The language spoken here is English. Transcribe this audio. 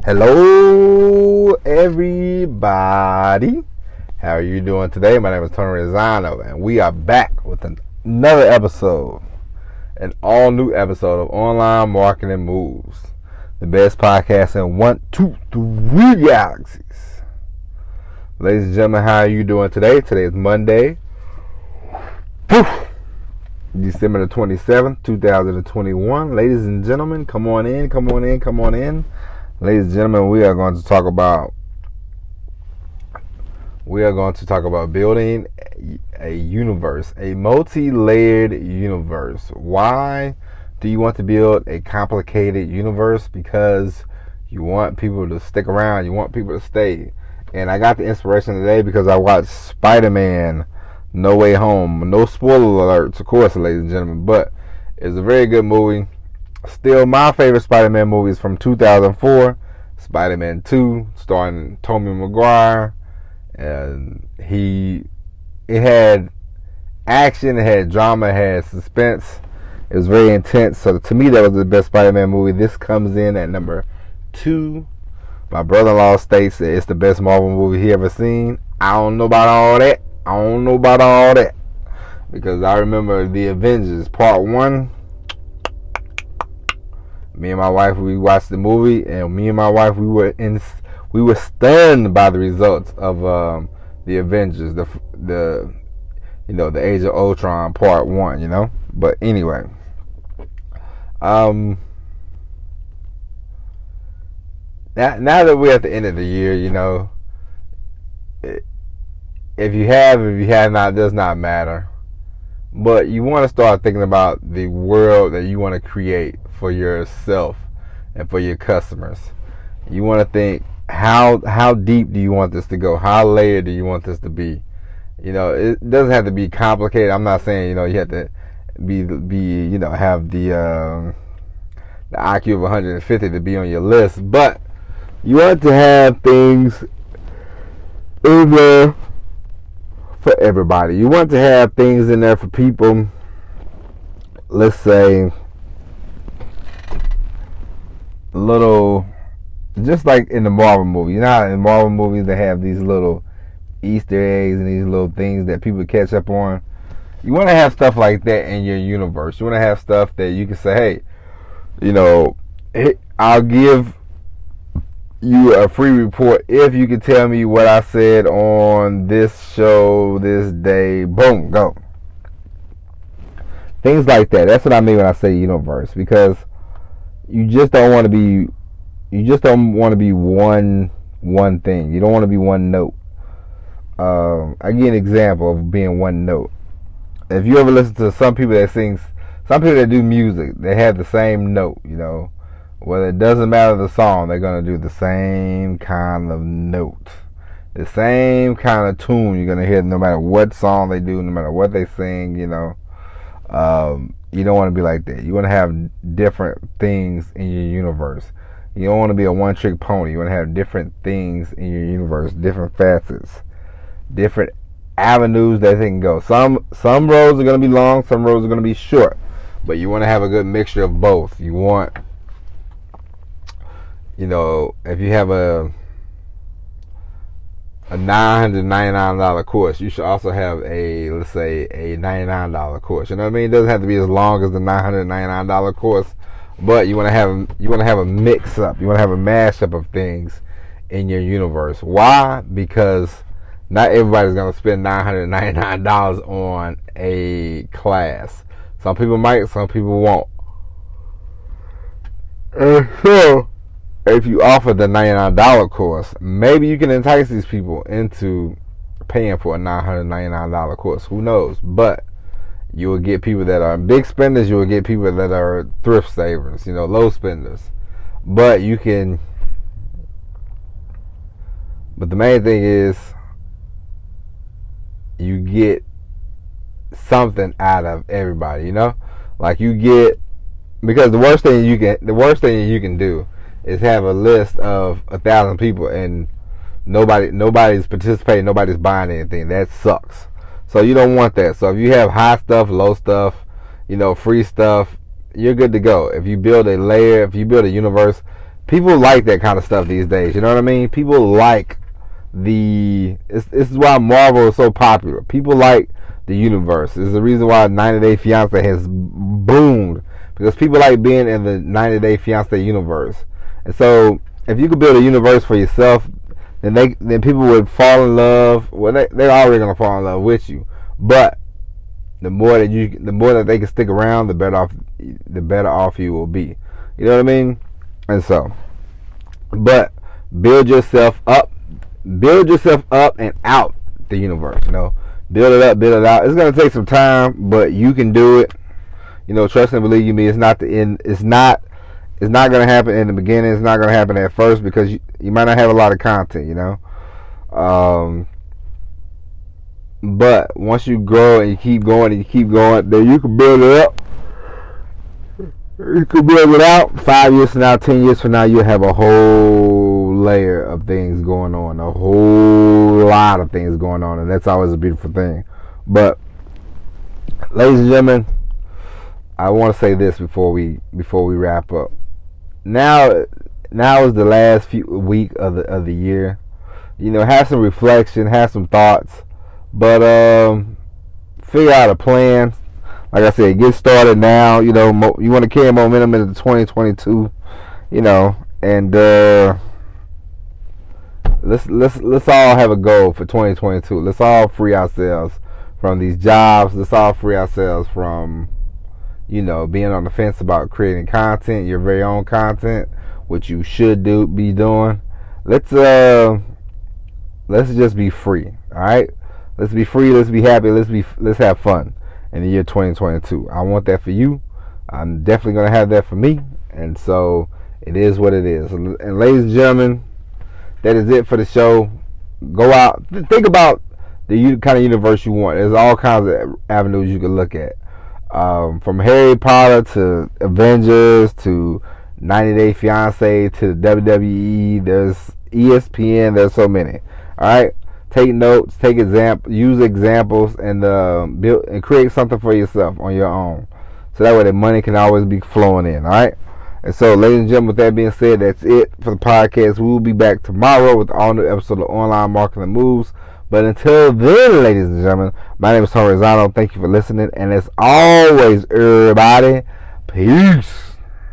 Hello, everybody. How are you doing today? My name is Tony Rizzano, and we are back with another episode, an all-new episode of Online Marketing Moves, the best podcast in 1, 2, 3 galaxies. Ladies and gentlemen, how are you doing today? Today is Monday, December the 27th, 2021. Ladies and gentlemen, come on in. Ladies and gentlemen, we are going to talk about building a universe, a multi-layered universe. Why do you want to build a complicated universe? Because you want people to stick around, you want people to stay. And I got the inspiration today because I watched Spider-Man No Way Home. No spoiler alerts, of course, ladies and gentlemen, but it's a very good movie. Still, my favorite Spider-Man movie is from 2004, Spider-Man 2, starring Tobey Maguire. And it had action, it had drama, it had suspense. It was very intense. So to me, that was the best Spider-Man movie. This comes in at number 2. My brother-in-law states that it's the best Marvel movie he ever seen. I don't know about all that. Because I remember The Avengers Part 1. Me and my wife, we watched the movie, and we were stunned by the results of The Avengers, the Age of Ultron Part 1, But anyway, now that we're at the end of the year, if you have not, does not matter. But you want to start thinking about the world that you want to create for yourself and for your customers. You want to think, how deep do you want this to go? How layered do you want this to be? It doesn't have to be complicated. I'm not saying, you have to have the IQ of 150 to be on your list, but you want to have things in there for everybody. You want to have things in there for people, let's say, just like in the Marvel movie. How in Marvel movies they have these little Easter eggs and these little things that people catch up on. You want to have stuff like that in your universe. You want to have stuff that you can say, hey, I'll give you a free report if you can tell me what I said on this show this day. Boom, go. Things like that. That's what I mean when I say universe, because you just don't want to be one thing. You don't want to be one note. I give you an example of being one note. If you ever listen to some people that do music, they have the same note, Whether it doesn't matter the song, they're going to do the same kind of note. The same kind of tune you're going to hear no matter what song they do, no matter what they sing, You don't want to be like that. You want to have different things in your universe. You don't want to be a one-trick pony. You want to have different things in your universe, different facets, different avenues that they can go. Some roads are going to be long, some roads are going to be short, but you want to have a good mixture of both. You want, if you have a $999 course, you should also have let's say a $99 course. You know what I mean? It doesn't have to be as long as the $999 course, but you want to have a mix up. You want to have a mashup of things in your universe. Why? Because not everybody's going to spend $999 on a class. Some people might, some people won't. And so, if you offer the $99 course, maybe you can entice these people into paying for a $999 course. Who knows? But you will get people that are big spenders. You will get people that are thrift savers, low spenders. But the main thing is you get something out of everybody, Like you get, because the worst thing you can do is have a list of 1,000 people and nobody's participating, nobody's buying anything. That sucks. So you don't want that. So if you have high stuff, low stuff, free stuff, you're good to go. If you build a layer, if you build a universe People like that kind of stuff these days. You know what I mean? People like this is why Marvel is so popular. People like the universe. This is the reason why 90 Day Fiancé has boomed, because people like being in the 90 Day Fiancé universe. And so if you could build a universe for yourself, then people would fall in love. Well, they're already gonna fall in love with you, but the more that they can stick around, the better off you will be. You know what I mean? And so, but build yourself up and out the universe. You know, build it up, build it out. It's gonna take some time, but you can do it. You know, trust and believe me. It's not the end. It's not gonna happen in the beginning. It's not gonna happen at first, because you might not have a lot of content. You know, but once you grow and you keep going, then you can build it up. You can build it out. 5 years from now, 10 years from now, you'll have a whole layer of things going on, a whole lot of things going on, and that's always a beautiful thing. But, ladies and gentlemen, I want to say this before we wrap up. Now is the last week of the year. You know, have some reflection, have some thoughts, but figure out a plan. Like I said, get started now. You know, you want to carry momentum into 2022. You know, and let's all have a goal for 2022. Let's all free ourselves from these jobs. Let's all free ourselves from, you know, being on the fence about creating content, your very own content, which you should be doing. Let's just be free. All right, let's be free. Let's be happy. Let's have fun in the year 2022. I want that for you. I'm definitely gonna have that for me. And so it is what it is. And ladies and gentlemen, that is it for the show. Go out, think about the kind of universe you want. There's all kinds of avenues you can look at. From Harry Potter to Avengers to 90 Day Fiancé to the WWE. There's ESPN. There's so many. All right, take notes, use examples, and build and create something for yourself on your own. So that way the money can always be flowing in. All right. And so, ladies and gentlemen, with that being said, that's it for the podcast. We will be back tomorrow with all new episode of Online Marketing Moves. But until then, ladies and gentlemen, my name is Tony Rizano. Thank you for listening. And as always, everybody, peace.